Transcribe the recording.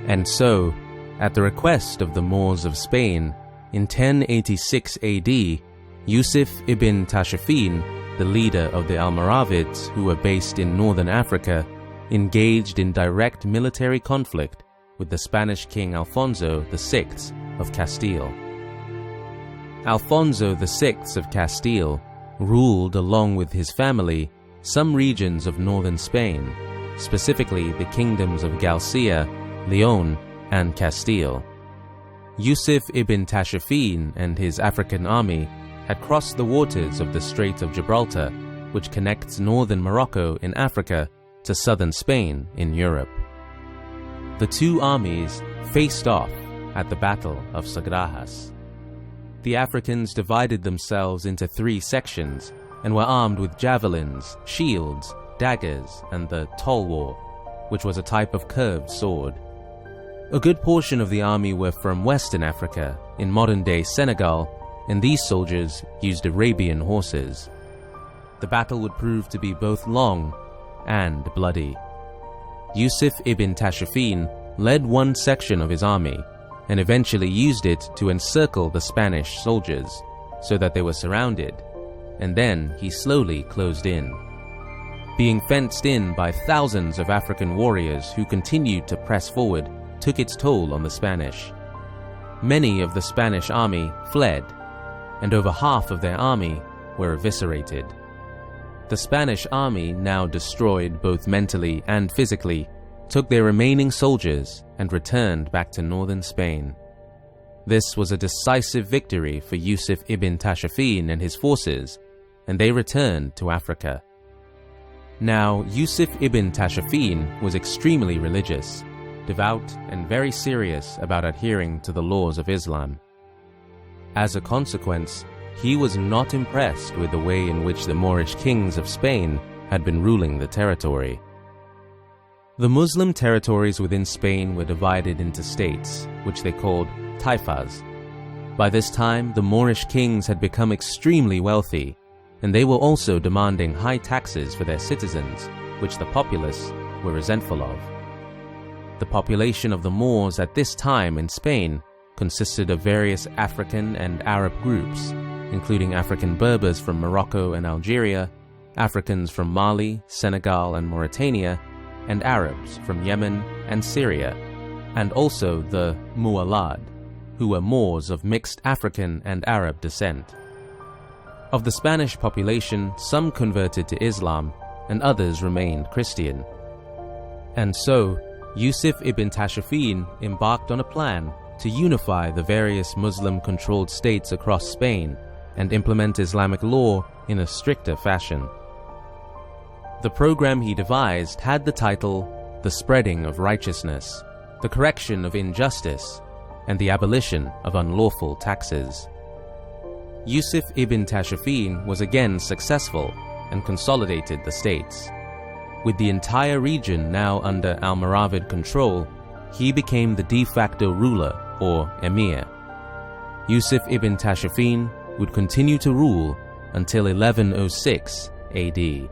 And so, at the request of the Moors of Spain, in 1086 AD, Yusuf ibn Tashfin, the leader of the Almoravids who were based in northern Africa, engaged in direct military conflict with the Spanish king Alfonso VI of Castile. Alfonso VI of Castile ruled, along with his family, some regions of northern Spain, specifically the kingdoms of Galcia, Leon, and Castile. Yusuf ibn Tashfin and his African army had crossed the waters of the Strait of Gibraltar, which connects northern Morocco in Africa to southern Spain in Europe. The two armies faced off at the Battle of Sagrajas. The Africans divided themselves into three sections and were armed with javelins, shields, daggers, and the tolwar, which was a type of curved sword. A good portion of the army were from Western Africa, in modern-day Senegal, and these soldiers used Arabian horses. The battle would prove to be both long and bloody. Yusuf ibn Tashfin led one section of his army, and eventually used it to encircle the Spanish soldiers, so that they were surrounded, and then he slowly closed in. Being fenced in by thousands of African warriors who continued to press forward took its toll on the Spanish. Many of the Spanish army fled, and over half of their army were eviscerated. The Spanish army, now destroyed both mentally and physically, took their remaining soldiers and returned back to northern Spain. This was a decisive victory for Yusuf ibn Tashfin and his forces, and they returned to Africa. Now, Yusuf ibn Tashfin was extremely religious, devout, and very serious about adhering to the laws of Islam. As a consequence, he was not impressed with the way in which the Moorish kings of Spain had been ruling the territory. The Muslim territories within Spain were divided into states, which they called taifas. By this time, the Moorish kings had become extremely wealthy, and they were also demanding high taxes for their citizens, which the populace were resentful of. The population of the Moors at this time in Spain consisted of various African and Arab groups, including African Berbers from Morocco and Algeria, Africans from Mali, Senegal, and Mauritania, and Arabs from Yemen and Syria, and also the Mu'allad, who were Moors of mixed African and Arab descent. Of the Spanish population, some converted to Islam, and others remained Christian. And so, Yusuf ibn Tashfin embarked on a plan to unify the various Muslim-controlled states across Spain and implement Islamic law in a stricter fashion. The program he devised had the title The Spreading of Righteousness, the Correction of Injustice, and the Abolition of Unlawful Taxes. Yusuf ibn Tashfin was again successful and consolidated the states. With the entire region now under Almoravid control, he became the de facto ruler, or emir. Yusuf ibn Tashfin would continue to rule until 1106 AD.